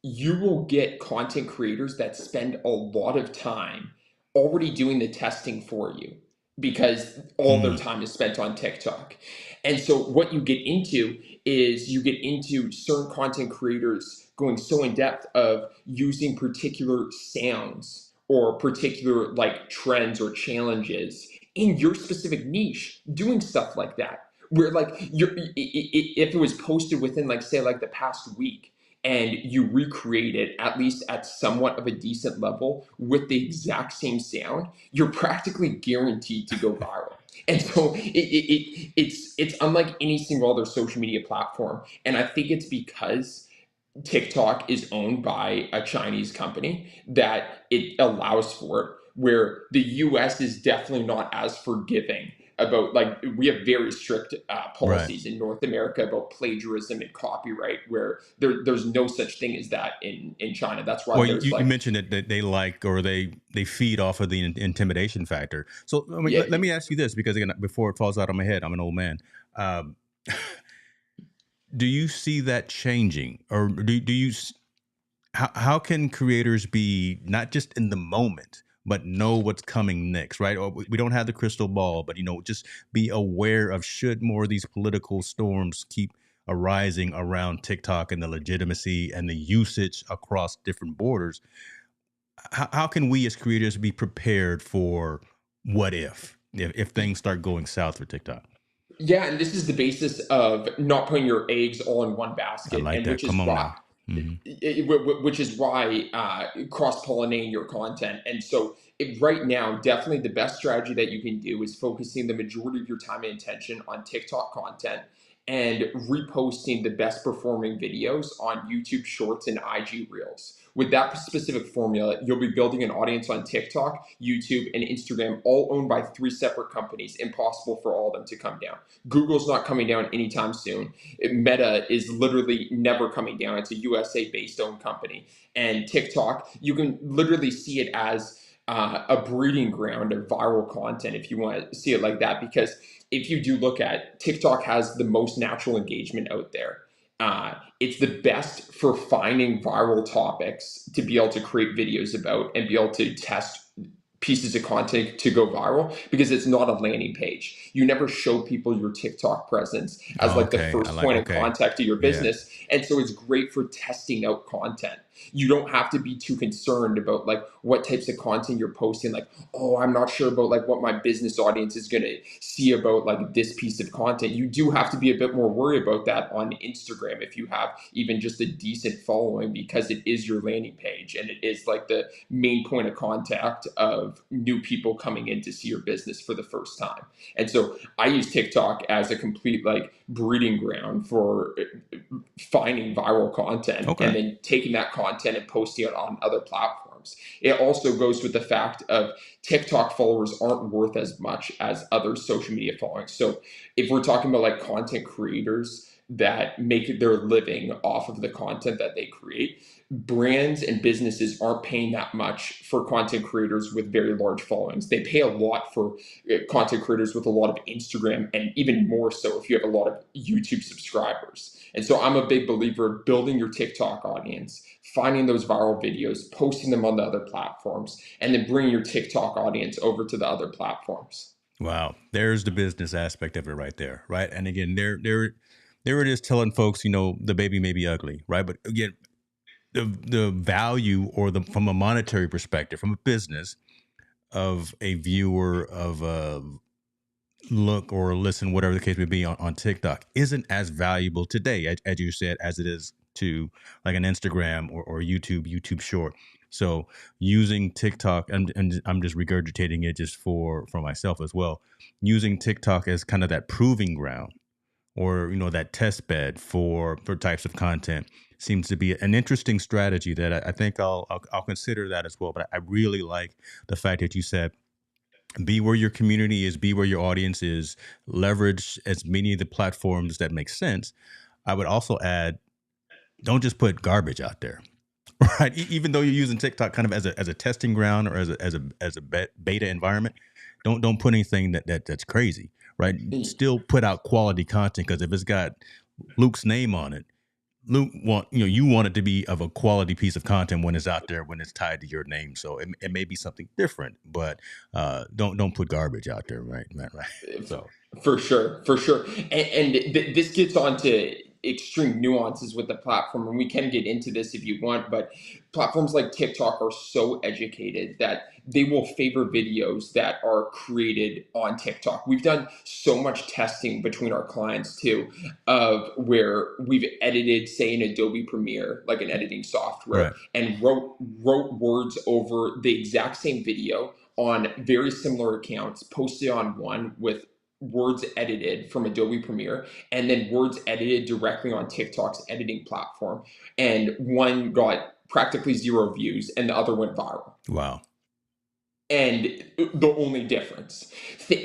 you will get content creators that spend a lot of time already doing the testing for you because all their Mm, time is spent on TikTok. And so what you get into is you get into certain content creators going so in depth of using particular sounds or particular like trends or challenges in your specific niche, doing stuff like that. Where like if it was posted within like say like the past week and you recreate it at least at somewhat of a decent level with the exact same sound, you're practically guaranteed to go viral. And so it's unlike any single other social media platform. And I think it's because TikTok is owned by a Chinese company that it allows for it, where the US is definitely not as forgiving about, like, we have very strict right. policies in North America about plagiarism and copyright, where there's no such thing as that in China. That's why Well, there's you like, mentioned that they like, or they feed off of the intimidation factor. So I mean, yeah, let me ask you this, because again, before it falls out of my head, I'm an old man. Um, do you see that changing, or do you? How can creators be not just in the moment, but know what's coming next, right? Or we don't have the crystal ball, but just be aware of, should more of these political storms keep arising around TikTok and the legitimacy and the usage across different borders. How can we as creators be prepared for what if things start going south for TikTok? yeah, and this is the basis of not putting your eggs all in one I basket, like and that. which Come is on why now. Hmm. which is why cross-pollinating your content. And so right now, definitely the best strategy that you can do is focusing the majority of your time and attention on TikTok content and reposting the best performing videos on YouTube Shorts and IG Reels. With that specific formula, you'll be building an audience on TikTok, YouTube, and Instagram, all owned by three separate companies. Impossible for all of them to come down. Google's not coming down anytime soon. Meta is literally never coming down. It's a USA based owned company. And TikTok, you can literally see it as a breeding ground of viral content, if you want to see it like that. Because if you do look at TikTok, has the most natural engagement out there. It's the best for finding viral topics to be able to create videos about and be able to test pieces of content to go viral, because it's not a landing page. You never show people your TikTok presence as Oh, like the okay. I first like, point of okay. contact to your Yeah. business. And so it's great for testing out content. You don't have to be too concerned about like what types of content you're posting. Like, oh, I'm not sure about like what my business audience is going to see about like this piece of content. You do have to be a bit more worried about that on Instagram if you have even just a decent following, because it is your landing page and it is like the main point of contact of new people coming in to see your business for the first time. And so I use TikTok as a complete like breeding ground for finding viral content and Okay. then taking that content and posting it on other platforms. It also goes with the fact of TikTok followers aren't worth as much as other social media followings. So if we're talking about like content creators that make their living off of the content that they create, brands and businesses aren't paying that much for content creators with very large followings. They pay a lot for content creators with a lot of Instagram, and even more so if you have a lot of YouTube subscribers. And so I'm a big believer of building your TikTok audience, finding those viral videos, posting them on the other platforms, and then bringing your TikTok audience over to the other platforms. Wow. There's the business aspect of it right there. Right. And again, there it is telling folks, the baby may be ugly. Right. But again, the value, or the from a monetary perspective, from a business, of a viewer of a look or listen, whatever the case may be, on TikTok isn't as valuable today, as you said, as it is to like an Instagram or YouTube short. So using TikTok, and I'm just regurgitating it just for myself as well, using TikTok as kind of that proving ground, or that test bed for types of content, seems to be an interesting strategy that I think I'll consider that as well. But I really like the fact that you said, be where your community is, be where your audience is, leverage as many of the platforms that make sense. I would also add, don't just put garbage out there. Right. Even though you're using TikTok kind of as a testing ground, or as a beta environment, don't put anything that's crazy. Right. Still put out quality content, because if it's got Luke's name on it, you want it to be of a quality piece of content when it's out there, when it's tied to your name. So it may be something different, but don't put garbage out there, right, Matt? Right. So For sure, for sure. And this gets on to extreme nuances with the platform, and we can get into this if you want, but platforms like TikTok are so educated that they will favor videos that are created on TikTok. We've done so much testing between our clients too, of where we've edited, say, in Adobe Premiere, like an editing software, right. and wrote words over the exact same video on very similar accounts, posted on one with words edited from Adobe Premiere, and then words edited directly on TikTok's editing platform. And one got practically zero views and the other went viral. Wow. And the only difference,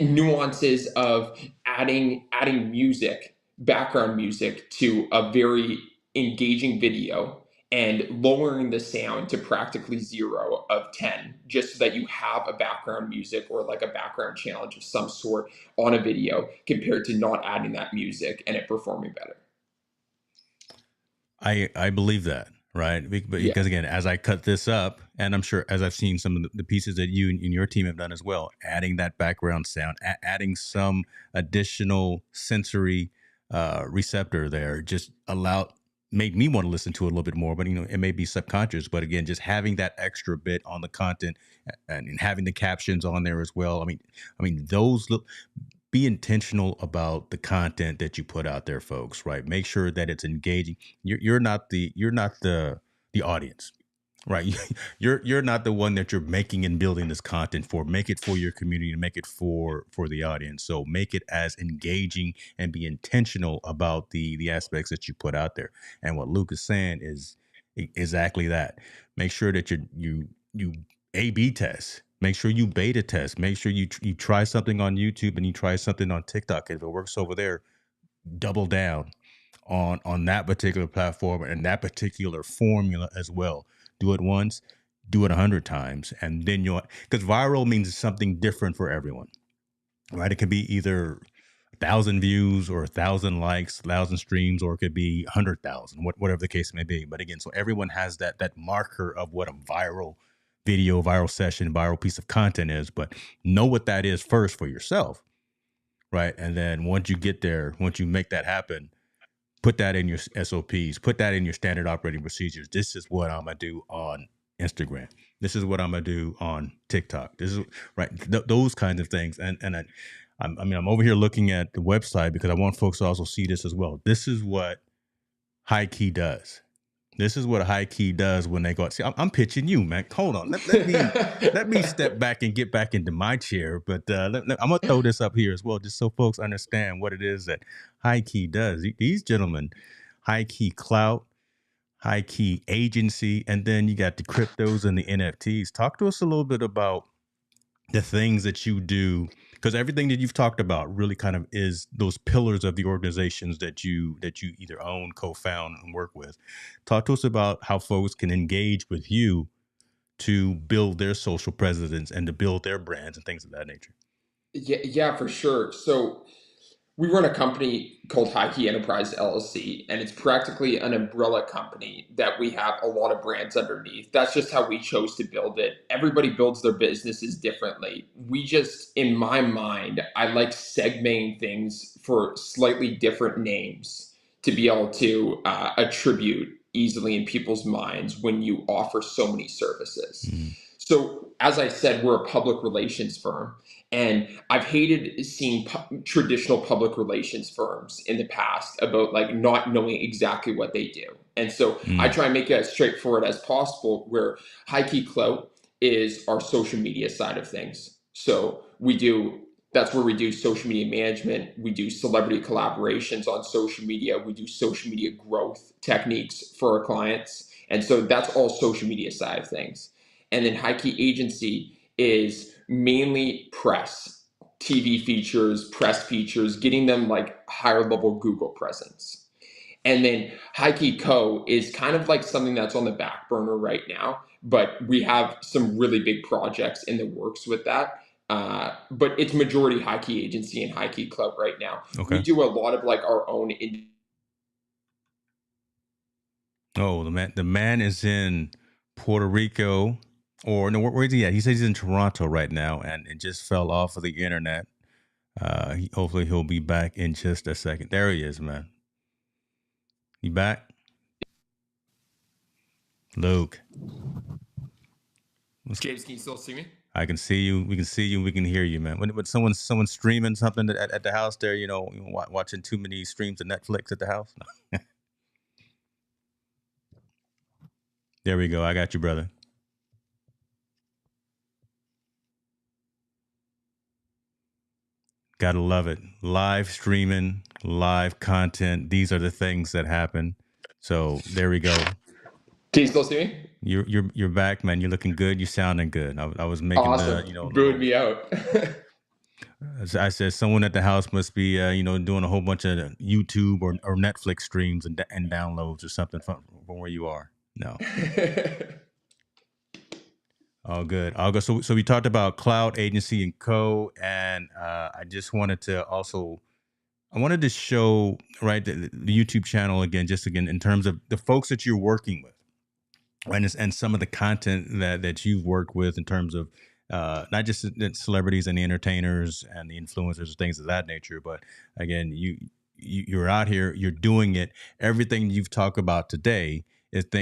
nuances of adding music, background music, to a very engaging video, and lowering the sound to practically 0 of 10, just so that you have a background music or like a background challenge of some sort on a video, compared to not adding that music and it performing better. I believe that, right? Yeah. Because again, as I cut this up, and I'm sure as I've seen some of the pieces that you and your team have done as well, adding that background sound, adding some additional sensory receptor there, just made me want to listen to it a little bit more. But it may be subconscious. But again, just having that extra bit on the content, and having the captions on there as well. I mean those look. Be intentional about the content that you put out there, folks. Right? Make sure that it's engaging. You're not the audience, right? You're not the one that you're making and building this content for. Make it for your community, and make it for the audience. So make it as engaging, and be intentional about the aspects that you put out there. And what Luke is saying is exactly that. Make sure that you A/B test. Make sure you beta test. Make sure you try something on YouTube, and you try something on TikTok. If it works over there, double down on that particular platform and that particular formula as well. Do it once, do it 100 times, and then you'll, because viral means something different for everyone, right? It could be either 1,000 views or 1,000 likes, 1,000 streams, or it could be 100,000, whatever the case may be. But again, so everyone has that marker of what a viral video, viral session, viral piece of content is. But know what that is first for yourself, right? And then once you get there, once you make that happen, put that in your SOPs, put that in your standard operating procedures. This is what I'm gonna do on Instagram. This is what I'm gonna do on TikTok. This is right. Those kinds of things. And I'm over here looking at the website because I want folks to also see this as well. This is what HighKey does. This is what HighKey does when they go. See, I'm pitching you, man. Hold on. Let me step back and get back into my chair. But I'm gonna throw this up here as well, just so folks understand what it is that HighKey does. These gentlemen, HighKey Clout, HighKey Agency, and then you got the cryptos and the NFTs. Talk to us a little bit about the things that you do, because everything that you've talked about really kind of is those pillars of the organizations that you either own, co-found, and work with. Talk to us about how folks can engage with you to build their social presence and to build their brands and things of that nature. Yeah, for sure. So we run a company called HighKey Enterprise LLC, and it's practically an umbrella company that we have a lot of brands underneath. That's just how we chose to build it. Everybody builds their businesses differently. We just, in my mind, I like segmenting things for slightly different names to be able to attribute easily in people's minds when you offer so many services. Mm. So, as I said, we're a public relations firm. And I've hated seeing traditional public relations firms in the past about like not knowing exactly what they do. And so I try and make it as straightforward as possible, where HighKey Clout is our social media side of things. So that's where we do social media management. We do celebrity collaborations on social media. We do social media growth techniques for our clients. And so that's all social media side of things. And then HighKey Agency is mainly press, TV features, press features, getting them like higher level Google presence. And then HighKey Co is kind of like something that's on the back burner right now, but we have some really big projects in the works with that. But it's majority HighKey Agency and HighKey Club right now. Okay. We do a lot of like our own. Oh, the man is in Puerto Rico, or no, where's he at? He says he's in Toronto right now, and it just fell off of the internet. Hopefully he'll be back in just a second. There he is, man. You back? Luke. James, can you still see me? I can see you. We can see you. We can hear you, man. When someone streaming something at the house there, watching too many streams of Netflix at the house. There we go. I got you, brother. Gotta love it. Live streaming, live content. These are the things that happen. So there we go. Can you still see me? You're back, man. You're looking good. You're sounding good. I was making Awesome. Booed me out. I said someone at the house must be doing a whole bunch of YouTube or Netflix streams and downloads or something from where you are. No. All good. I'll go. So we talked about Cloud Agency and Co. And I just wanted to show the YouTube channel again in terms of the folks that you're working with, right? And some of the content that you've worked with in terms of not just the celebrities and the entertainers and the influencers and things of that nature, but again, you're out here, you're doing it. Everything you've talked about today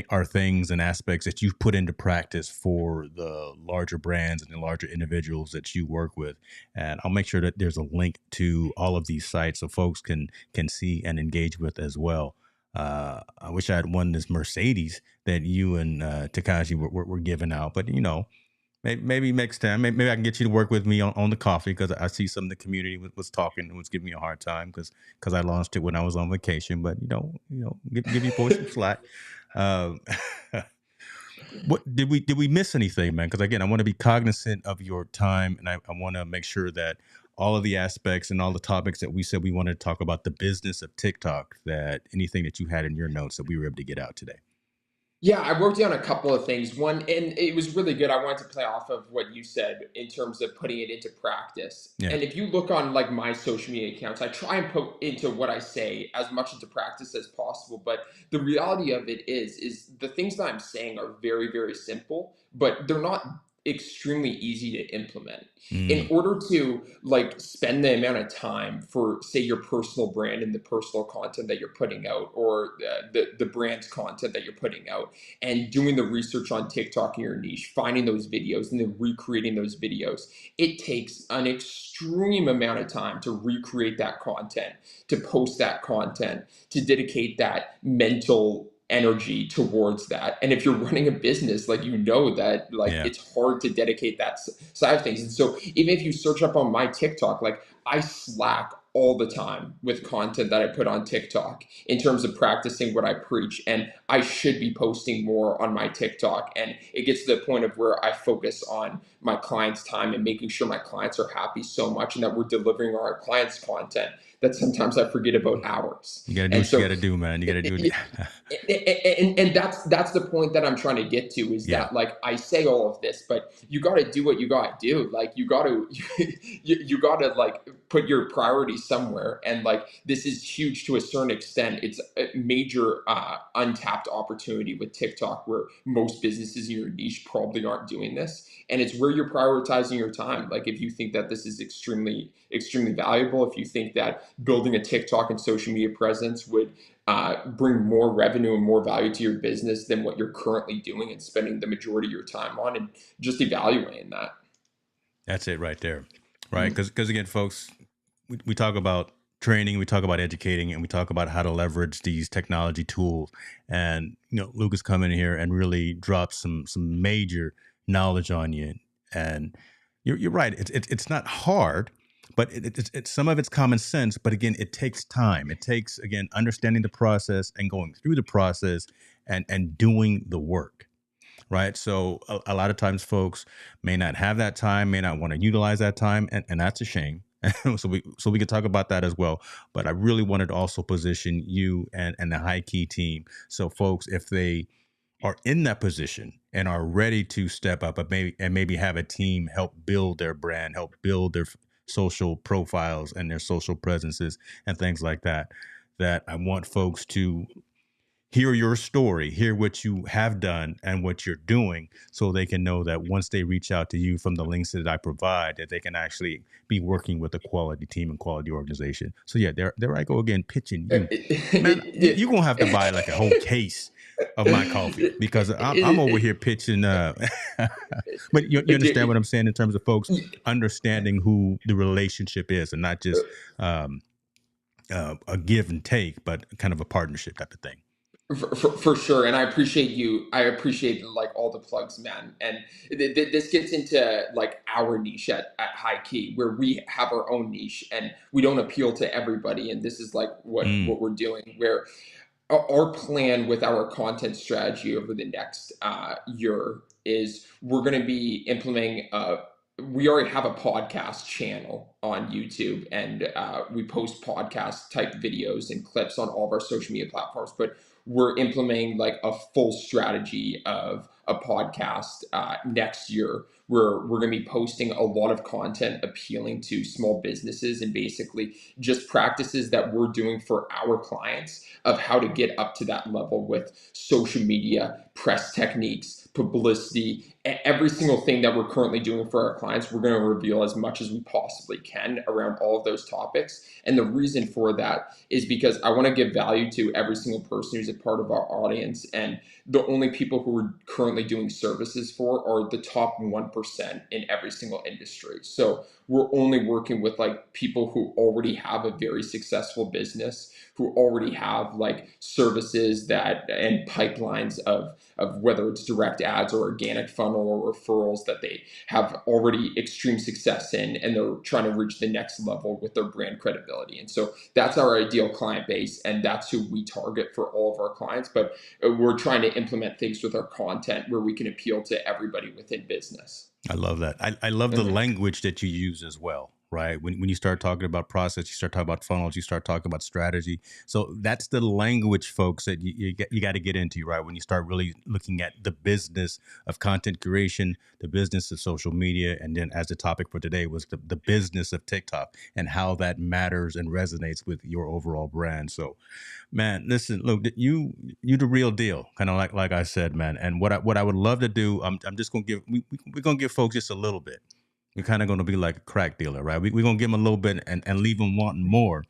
are things and aspects that you've put into practice for the larger brands and the larger individuals that you work with. And I'll make sure that there's a link to all of these sites so folks can see and engage with as well. I wish I had won this Mercedes that you and Takashi were giving out, but maybe next time, maybe I can get you to work with me on the coffee, because I see some of the community was talking and was giving me a hard time because I launched it when I was on vacation. But give you boys some slack. What did we miss anything, man? Because again, I want to be cognizant of your time, and I want to make sure that all of the aspects and all the topics that we said we wanted to talk about the business of TikTok, that anything that you had in your notes that we were able to get out today. Yeah, I wrote down a couple of things. One, and it was really good. I wanted to play off of what you said in terms of putting it into practice. Yeah. And if you look on like my social media accounts, I try and put into what I say as much into practice as possible. But the reality of it is the things that I'm saying are very, very simple, but they're not extremely easy to implement. In Mm, order to like spend the amount of time for say your personal brand and the personal content that you're putting out, or the brand's content that you're putting out, and doing the research on TikTok in your niche, finding those videos and then recreating those videos, it takes an extreme amount of time to recreate that content, to post that content, to dedicate that mental energy towards that. And if you're running a business, like you know that like yeah. it's hard to dedicate that side of things. And so even if you search up on my TikTok, like I slack all the time with content that I put on TikTok in terms of practicing what I preach. And I should be posting more on my TikTok. And it gets to the point of where I focus on my clients' time and making sure my clients are happy so much and that we're delivering our clients' content that sometimes I forget about ours. You got to do And what you got so to do, man. You got to do it. and that's the point that I'm trying to get to, is Yeah. that like I say all of this, but you got to do what you got to do. Like you got to you got to like put your priorities somewhere. And like this is huge to a certain extent. It's a major untapped opportunity with TikTok, where most businesses in your niche probably aren't doing this. And it's where you're prioritizing your time. Like if you think that this is extremely valuable, if you think that building a TikTok and social media presence would bring more revenue and more value to your business than what you're currently doing and spending the majority of your time on, and just evaluating that. That's it right there. Right. Mhm. Because again, folks, we talk about training, we talk about educating, and we talk about how to leverage these technology tools. And, Lucas come in here and really drop some major knowledge on you. And you're right. It's not hard, but it's some of it's common sense. But again, it takes time. It takes, again, understanding the process and going through the process and doing the work. Right. So a lot of times folks may not have that time, may not want to utilize that time, and that's a shame. So we could talk about that as well. But I really wanted to also position you and the high key team. So folks, if they are in that position and are ready to step up, but maybe have a team help build their brand, help build their social profiles and their social presences and things like that, that I want folks to hear your story, hear what you have done and what you're doing, so they can know that once they reach out to you from the links that I provide, that they can actually be working with a quality team and quality organization. So yeah, there I go again, pitching you. Man, you're gonna have to buy like a whole case of my coffee because I'm over here pitching. But you understand what I'm saying in terms of folks understanding who the relationship is, and not just um, a give and take, but kind of a partnership type of thing. For sure, and I appreciate you. I appreciate like all the plugs, man. And this gets into like our niche at High Key, where we have our own niche and we don't appeal to everybody. And this is like Mm, what we're doing. Where our plan with our content strategy over the next year is we're going to be implementing. We already have a podcast channel on YouTube, and we post podcast type videos and clips on all of our social media platforms. But we're implementing like a full strategy of a podcast next year, where we're going to be posting a lot of content appealing to small businesses, and basically just practices that we're doing for our clients of how to get up to that level with social media, press techniques, publicity, every single thing that we're currently doing for our clients. We're going to reveal as much as we possibly can around all of those topics. And the reason for that is because I want to give value to every single person who's a part of our audience. And the only people who we're currently doing services for are the top 1% in every single industry. So we're only working with like people who already have a very successful business, who already have like services that and pipelines of whether it's direct ads or organic funnel or referrals that they have already extreme success in, and they're trying to reach the next level with their brand credibility. And so that's our ideal client base, and that's who we target for all of our clients. But we're trying to implement things with our content where we can appeal to everybody within business. I love that. I love the Mhm. language that you use as well. right? When you start talking about process, you start talking about funnels, you start talking about strategy. So that's the language, folks, that you got to get into, right? When you start really looking at the business of content creation, the business of social media, and then as the topic for today was the business of TikTok and how that matters and resonates with your overall brand. So, man, listen, look, you the real deal, kind of like I said, man. And what I would love to do, I'm just gonna give we're gonna give folks just a little bit. We're kind of gonna be like a crack dealer, right? We're gonna give them a little bit and leave them wanting more.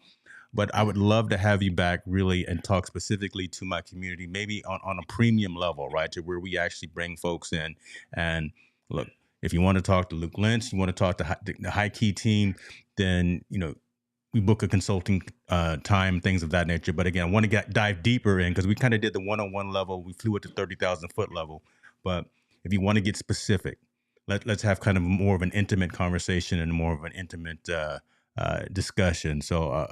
But I would love to have you back really and talk specifically to my community, maybe on a premium level, right? To where we actually bring folks in and look. If you want to talk to Luke Lintz, you want to talk to the HighKey team, then we book a consulting time, things of that nature. But again, I want to dive deeper in because we kind of did the one-on-one level. We flew at the 30,000 foot level. But if you want to get specific, let's have kind of more of an intimate conversation and more of an intimate discussion. So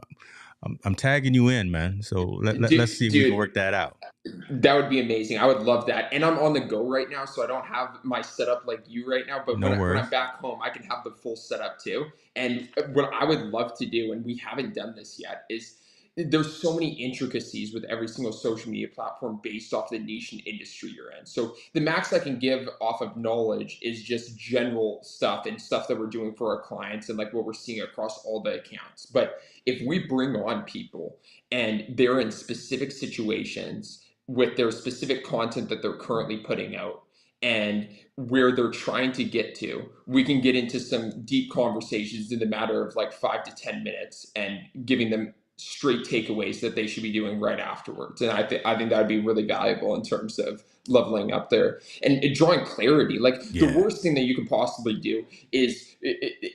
I'm tagging you in, man. So let's see if we can Dude, work that out. that would be amazing. I would love that. And I'm on the go right now, so I don't have my setup like you right now. But No when I'm worries. back home, I can have the full setup too. And what I would love to do, and we haven't done this yet, is there's so many intricacies with every single social media platform based off the niche and industry you're in. So the max I can give off of knowledge is just general stuff and stuff that we're doing for our clients and like what we're seeing across all the accounts. But if we bring on people and they're in specific situations with their specific content that they're currently putting out and where they're trying to get to, we can get into some deep conversations in the matter of like 5 to 10 minutes and giving them straight takeaways that they should be doing right afterwards. And I think that would be really valuable in terms of leveling up there and drawing clarity. Like the Yeah. worst thing that you could possibly do is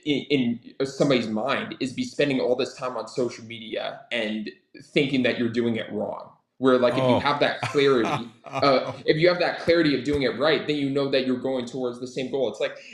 in somebody's mind is be spending all this time on social media and thinking that you're doing it wrong. Where like if you Oh. have that clarity, if you have that clarity of doing it right, then you know that you're going towards the same goal.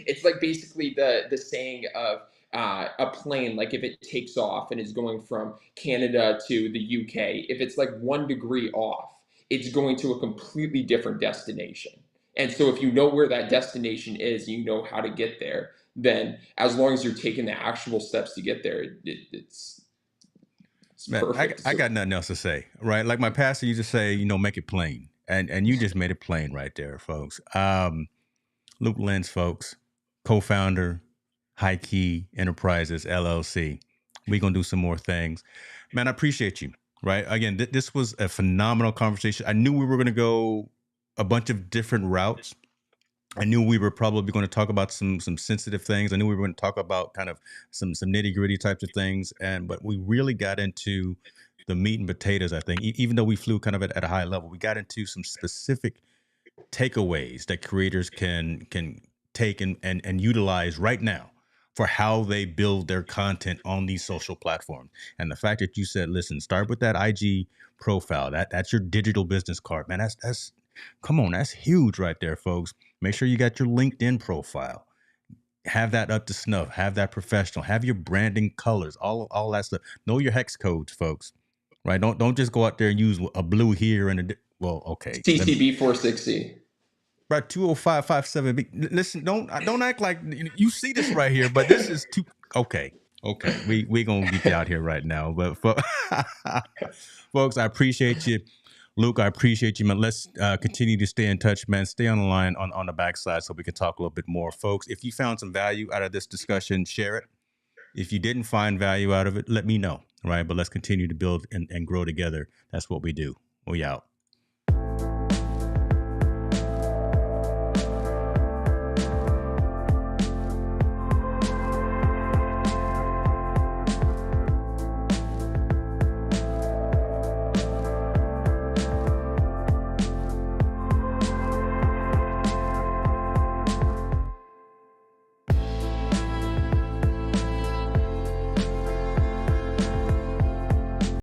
It's like basically the saying of a plane, like if it takes off and is going from Canada to the UK, if it's like 1 degree off, it's going to a completely different destination. And so if you know where that destination is, you know how to get there, then as long as you're taking the actual steps to get there, it's Man, perfect. I So got nothing else to say, right? Like my pastor used to say, make it plain. And you just made it plain right there, folks. Luke Lentz, folks, co-founder, HighKey Enterprises, LLC. We're going to do some more things. Man, I appreciate you, right? Again, this was a phenomenal conversation. I knew we were going to go a bunch of different routes. I knew we were probably going to talk about some sensitive things. I knew we were going to talk about kind of some nitty gritty types of things, but we really got into the meat and potatoes. I think, even though we flew kind of at a high level, we got into some specific takeaways that creators can take and utilize right now for how they build their content on these social platforms. And the fact that you said, listen, start with that IG profile. That's your digital business card, man. That's come on, that's huge right there, folks. Make sure you got your LinkedIn profile. Have that up to snuff. Have that professional. Have your branding colors. All that stuff. Know your hex codes, folks. Right? Don't just go out there and use a blue here and well, okay. CCB 460. Right, 20557. Listen, don't act like you see this right here, but this is too okay. Okay, we gonna get you out here right now, but folks, I appreciate you, Luke. I appreciate you, man. Let's continue to stay in touch, man. Stay on the line on the backside so we can talk a little bit more, folks. If you found some value out of this discussion, share it. If you didn't find value out of it, let me know. Right, but let's continue to build and grow together. That's what we do. We out.